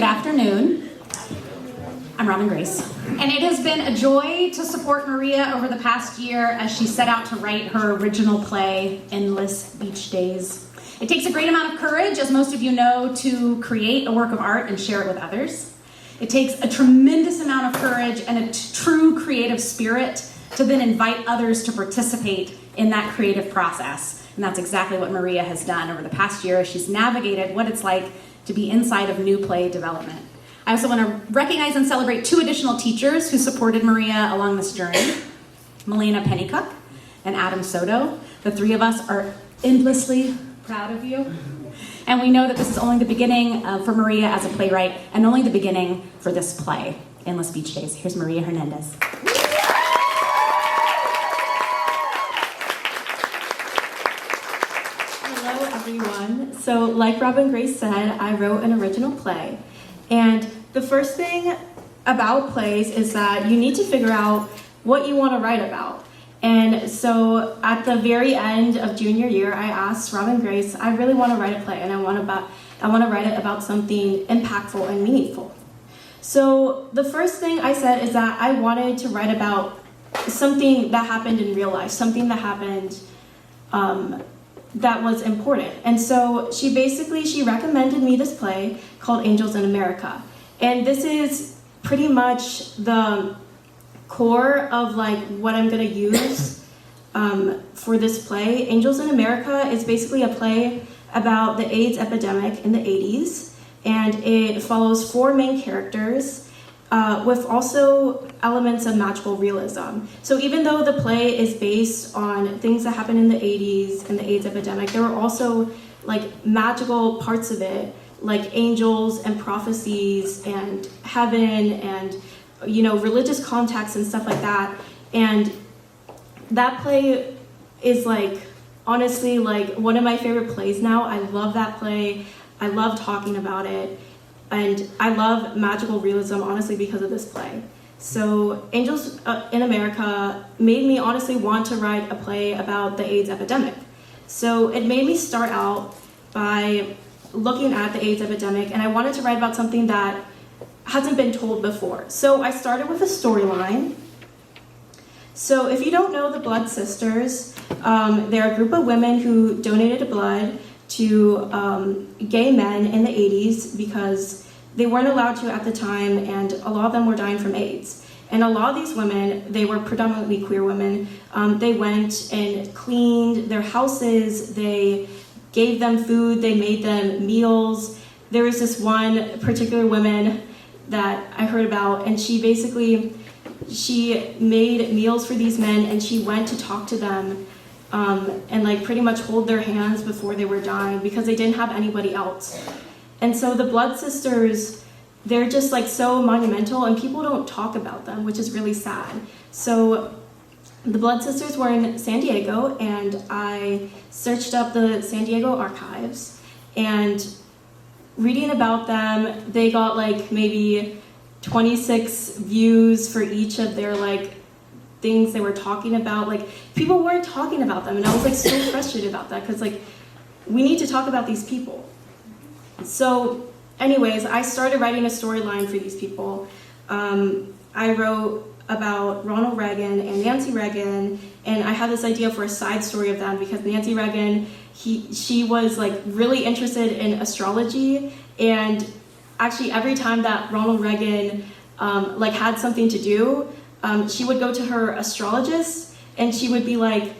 Good afternoon. I'm Robin Grace, and it has been a joy to support Maria over the past year as she set out to write her original play, Endless Beach Days. It takes a great amount of courage, as most of you know, to create a work of art and share it with others. It takes a tremendous amount of courage and a true creative spirit to then invite others to participate in that creative process. And that's exactly what Maria has done over the past year as she's navigated what it's like to be inside of new play development. I also want to recognize and celebrate 2 additional teachers who supported Maria along this journey, Melina Pennycook and Adam Soto. The 3 of us are endlessly proud of you. And we know that this is only the beginning for Maria as a playwright and only the beginning for this play, Endless Beach Days. Here's Maria Hernandez. Hello, everyone. So, like Robin Grace said, I wrote an original play. And the first thing about plays is that you need to figure out what you want to write about. And so at the very end of junior year, I asked Robin Grace, I really want to write a play, and I want to write it about something impactful and meaningful. So the first thing I said is that I wanted to write about something that happened in real life, something that happened that was important. And so she recommended me this play called Angels in America. And this is pretty much the core of like what I'm gonna use for this play. Angels in America is basically a play about the AIDS epidemic in the 80s, and it follows 4 main characters with also elements of magical realism. So even though the play is based on things that happened in the 80s and the AIDS epidemic, there were also like magical parts of it, like angels and prophecies and heaven and religious contexts and stuff like that. And that play is like honestly like one of my favorite plays now. I love that play. I love talking about it. And I love magical realism, honestly, because of this play. So Angels in America made me honestly want to write a play about the AIDS epidemic. So it made me start out by looking at the AIDS epidemic, and I wanted to write about something that hasn't been told before. So I started with a storyline. So if you don't know the Blood Sisters, they're a group of women who donated blood to gay men in the 80s because they weren't allowed to at the time, and a lot of them were dying from AIDS. And a lot of these women, they were predominantly queer women, they went and cleaned their houses, they gave them food, they made them meals. There was this one particular woman that I heard about, and she made meals for these men, and she went to talk to them and like pretty much hold their hands before they were dying because they didn't have anybody else. And so the Blood Sisters, they're just like so monumental, and people don't talk about them, which is really sad. So the Blood Sisters were in San Diego, and I searched up the San Diego archives, and reading about them, they got like maybe 26 views for each of their like things they were talking about. Like people weren't talking about them, and I was like so frustrated about that because like we need to talk about these people. So anyways, I started writing a storyline for these people. I wrote about Ronald Reagan and Nancy Reagan, and I had this idea for a side story of them because Nancy Reagan, she was like really interested in astrology, and actually every time that Ronald Reagan like had something to do, she would go to her astrologist, and she would be like,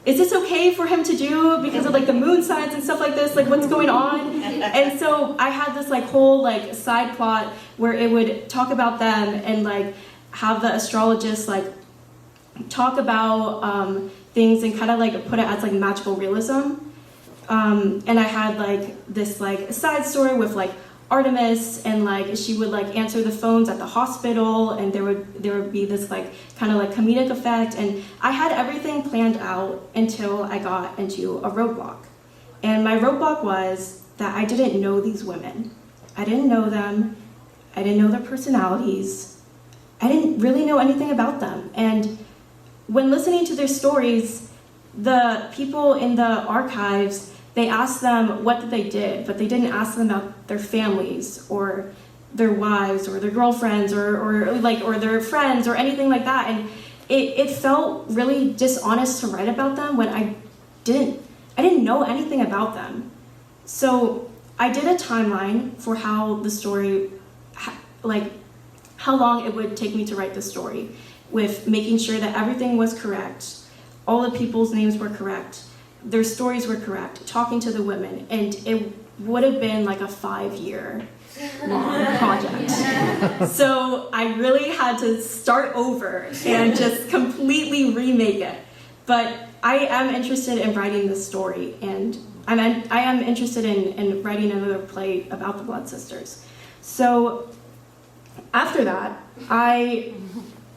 is this okay for him to do because of like the moon signs and stuff like this, like what's going on? And so I had this like whole like side plot where it would talk about them and like have the astrologist like talk about things and kind of like put it as like magical realism. And I had like this like side story with like Artemis, and like she would like answer the phones at the hospital, and there would be this like kind of like comedic effect, and I had everything planned out until I got into a roadblock. And my roadblock was that I didn't know these women. I didn't know them. I didn't know their personalities. I didn't really know anything about them. And when listening to their stories, the people in the archives, they asked them what they did, but they didn't ask them about their families or their wives or their girlfriends or their friends or anything like that. And it felt really dishonest to write about them when I didn't know anything about them. So I did a timeline for how the story, like how long it would take me to write the story, with making sure that everything was correct, all the people's names were correct, their stories were correct, talking to the women, and it would have been like a 5-year long project. So I really had to start over and just completely remake it. But I am interested in writing this story, and I am interested in writing another play about the Blood Sisters. So after that, I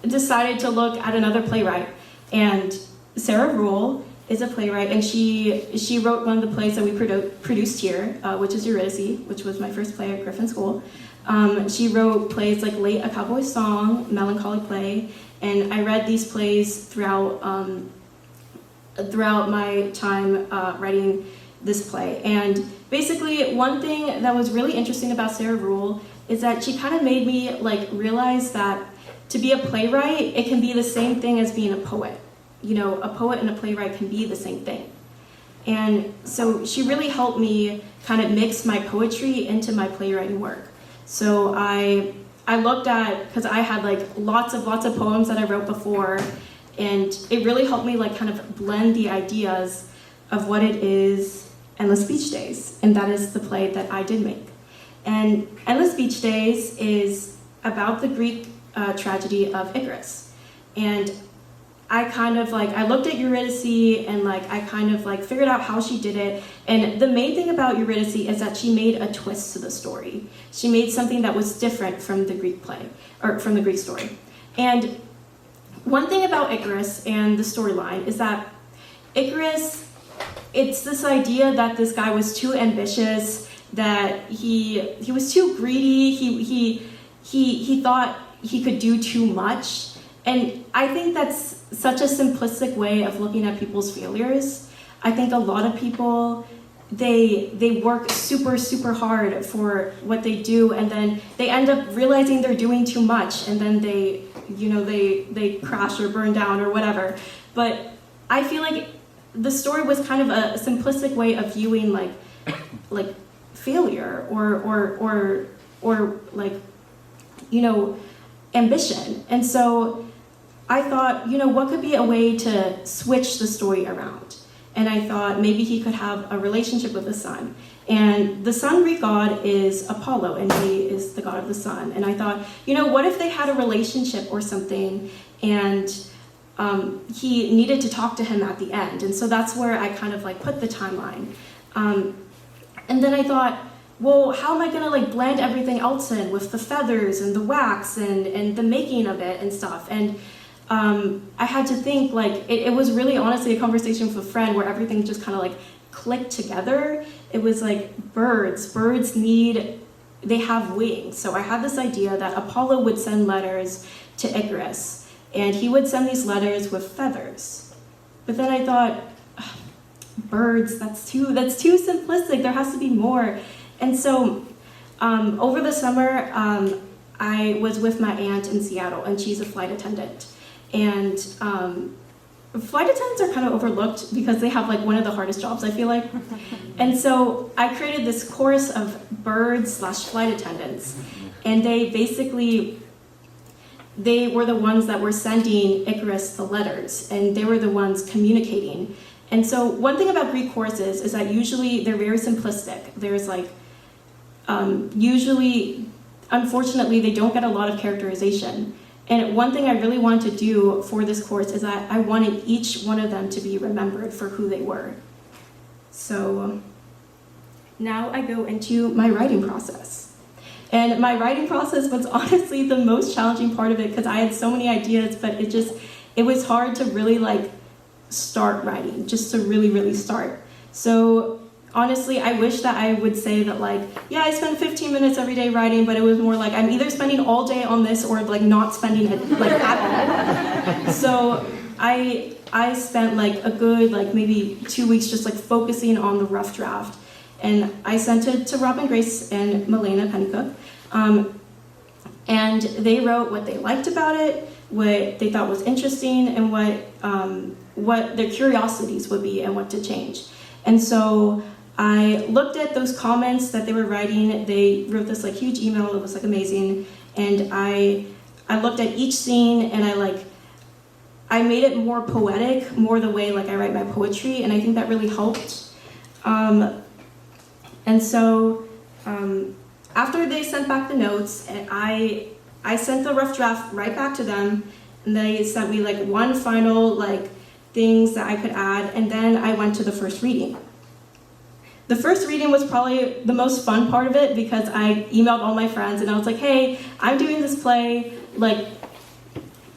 decided to look at another playwright, and Sarah Rule is a playwright, and she wrote one of the plays that we produced here, which is Eurydice, which was my first play at Griffin School. She wrote plays like Late a Cowboy's Song, Melancholy Play, and I read these plays throughout my time writing this play. And basically, one thing that was really interesting about Sarah Rule is that she kind of made me like realize that to be a playwright, it can be the same thing as being a poet. You know, a poet and a playwright can be the same thing. And so she really helped me kind of mix my poetry into my playwriting work. So I looked at, because I had like lots of poems that I wrote before, and it really helped me like kind of blend the ideas of what it is Endless Beach Days, and that is the play that I did make. And Endless Beach Days is about the Greek tragedy of Icarus. And I looked at Eurydice and I kind of figured out how she did it. And the main thing about Eurydice is that she made a twist to the story. She made something that was different from the Greek play, or from the Greek story. And one thing about Icarus and the storyline is that Icarus, it's this idea that this guy was too ambitious, that he was too greedy, he thought he could do too much. And I think that's such a simplistic way of looking at people's failures. I think a lot of people, they work super, super hard for what they do, and then they end up realizing they're doing too much, and then they crash or burn down or whatever. But I feel like the story was kind of a simplistic way of viewing like failure or ambition. And so I thought, what could be a way to switch the story around? And I thought maybe he could have a relationship with the sun. And the sun Greek god is Apollo, and he is the god of the sun. And I thought, what if they had a relationship or something, and he needed to talk to him at the end? And so that's where I kind of put the timeline. And then I thought, well, how am I gonna blend everything else in with the feathers and the wax and the making of it and stuff? And I had to think, it was really honestly a conversation with a friend where everything just kind of clicked together. It was birds they have wings. So I had this idea that Apollo would send letters to Icarus, and he would send these letters with feathers. But then I thought, birds, that's too simplistic. There has to be more. And so over the summer, I was with my aunt in Seattle, and she's a flight attendant. And flight attendants are kind of overlooked because they have one of the hardest jobs, I feel like. And so I created this chorus of birds/flight attendants, and they were the ones that were sending Icarus the letters, and they were the ones communicating. And so one thing about Greek choruses is that usually they're very simplistic. There's usually, unfortunately, they don't get a lot of characterization. And one thing I really wanted to do for this course is that I wanted each one of them to be remembered for who they were. So now I go into my writing process. And my writing process was honestly the most challenging part of it because I had so many ideas, but it was hard to really start writing, just to really, really start. So honestly, I wish that I would say that I spend 15 minutes every day writing, but it was more I'm either spending all day on this or not spending it at all. So I spent a good maybe 2 weeks just focusing on the rough draft, and I sent it to Robin Grace and Milena Pennycook. And they wrote what they liked about it, what they thought was interesting, and what their curiosities would be and what to change. And so I looked at those comments that they were writing. They wrote this like huge email. It was like amazing. And I looked at each scene and I made it more poetic, more the way like I write my poetry, and I think that really helped. And so after they sent back the notes, I sent the rough draft right back to them, and they sent me like one final like things that I could add, and then I went to the first reading. The first reading was probably the most fun part of it because I emailed all my friends and I was like, hey, I'm doing this play, like,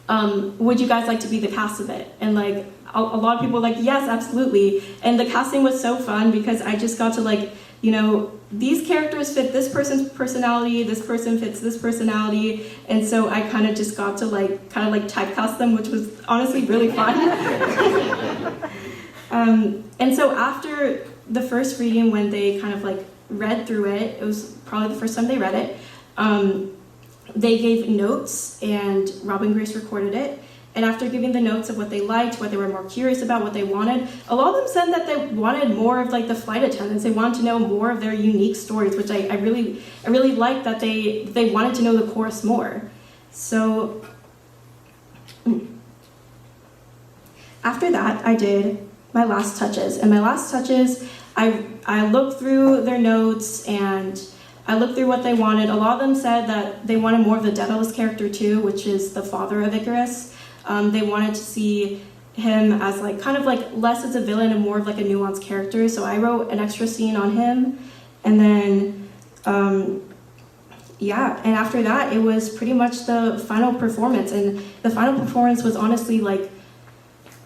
would you guys like to be the cast of it? And like a lot of people were like, yes, absolutely. And the casting was so fun because I just got to like, you know, these characters fit this person's personality, this person fits this personality, and so I kind of just got to like kind of like typecast them, which was honestly really fun. And so after the first reading, when they kind of like read through it, it was probably the first time they read it, they gave notes and Robin Grace recorded it. And after giving the notes of what they liked, what they were more curious about, what they wanted, a lot of them said that they wanted more of like the flight attendants. They wanted to know more of their unique stories, which I really liked that they wanted to know the chorus more. So after that, I did my last touches. And my last touches, I looked through their notes and I looked through what they wanted. A lot of them said that they wanted more of the Daedalus character too, which is the father of Icarus. They wanted to see him as like kind of like less as a villain and more of like a nuanced character. So I wrote an extra scene on him, and then yeah. And after that, it was pretty much the final performance. And the final performance was honestly like,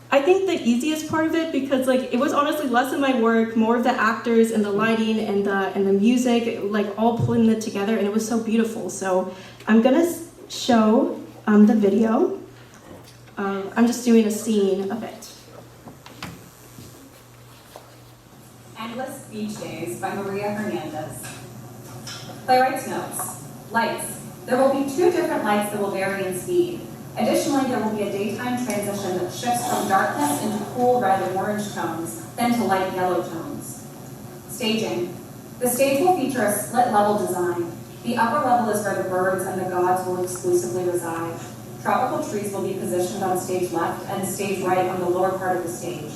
I think the easiest part of it because like it was honestly less of my work, more of the actors and the lighting and the music, like all pulling it together, and it was so beautiful. So I'm gonna show the video. I'm just doing a scene of it. Endless Beach Days by Maria Hernandez. Playwright's notes. Lights. There will be 2 different lights that will vary in speed. Additionally, there will be a daytime transition that shifts from darkness into cool red and orange tones, then to light yellow tones. Staging. The stage will feature a split level design. The upper level is where the birds and the gods will exclusively reside. Tropical trees will be positioned on stage left and stage right on the lower part of the stage.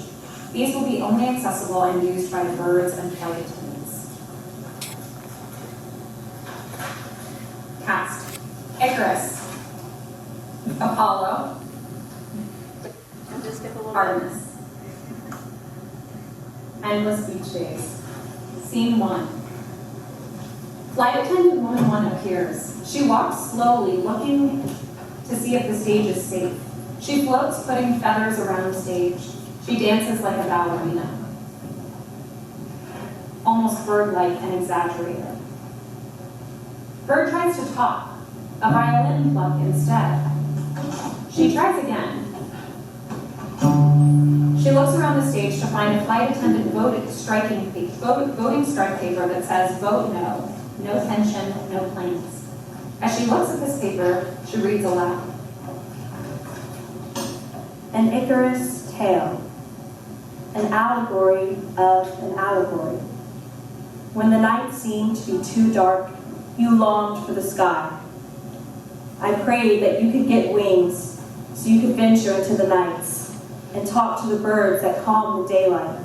These will be only accessible and used by the birds and flight attendants. Cast. Icarus. Apollo. Artemis. Endless Beach Days. Scene 1. Flight attendant woman 1 appears. She walks slowly, looking to see if the stage is safe. She floats, putting feathers around the stage. She dances like a ballerina, almost bird-like and exaggerated. Bird tries to talk, a violin pluck instead. She tries again. She looks around the stage to find a flight attendant voting strike paper that says, "Vote no, no tension, no planes." As she looks at this paper, she reads aloud. An Icarus tale, an allegory of an allegory. When the night seemed to be too dark, you longed for the sky. I prayed that you could get wings so you could venture into the nights and talk to the birds that calm the daylight.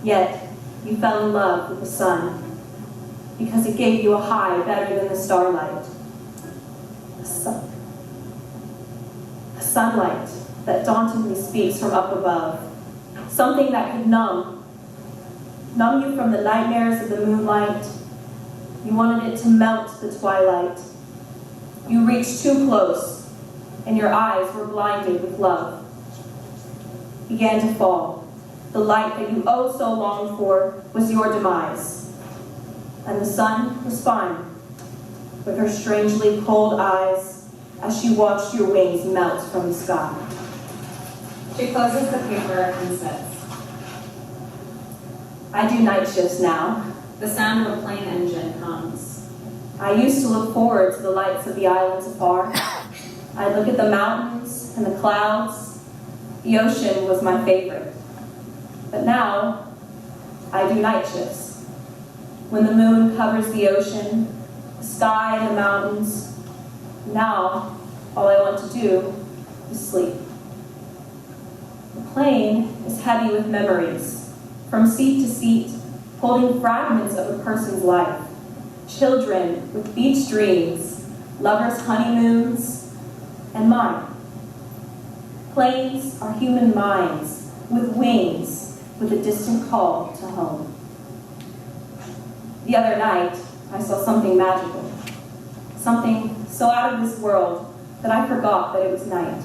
Yet, you fell in love with the sun because it gave you a high better than the starlight. The sunlight that dauntingly speaks from up above. Something that could numb you from the nightmares of the moonlight. You wanted it to melt the twilight. You reached too close, and your eyes were blinded with love. Began to fall. The light that you oh so longed for was your demise. And the sun was fine, with her strangely cold eyes as she watched your wings melt from the sky. She closes the paper and says, I do night shifts now. The sound of a plane engine hums. I used to look forward to the lights of the islands afar. I'd look at the mountains and the clouds. The ocean was my favorite. But now, I do night shifts. When the moon covers the ocean, the sky and the mountains, now all I want to do is sleep. The plane is heavy with memories, from seat to seat, holding fragments of a person's life. Children with beach dreams, lovers' honeymoons, and mine. Planes are human minds with wings, with a distant call to home. The other night, I saw something magical, something so out of this world that I forgot that it was night.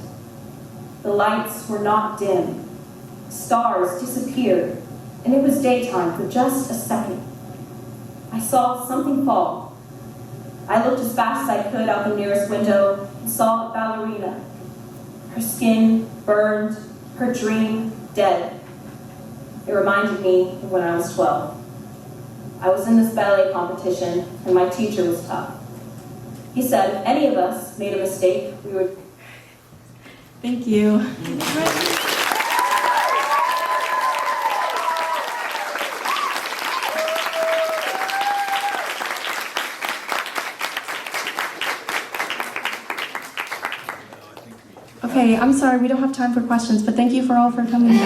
The lights were not dim. Stars disappeared, and it was daytime for just a second. I saw something fall. I looked as fast as I could out the nearest window and saw a ballerina. Her skin burned, her dream dead. It reminded me of when I was 12. I was in this ballet competition, and my teacher was tough. He said if any of us made a mistake, we would... Thank you. Okay, I'm sorry, we don't have time for questions, but thank you for all for coming.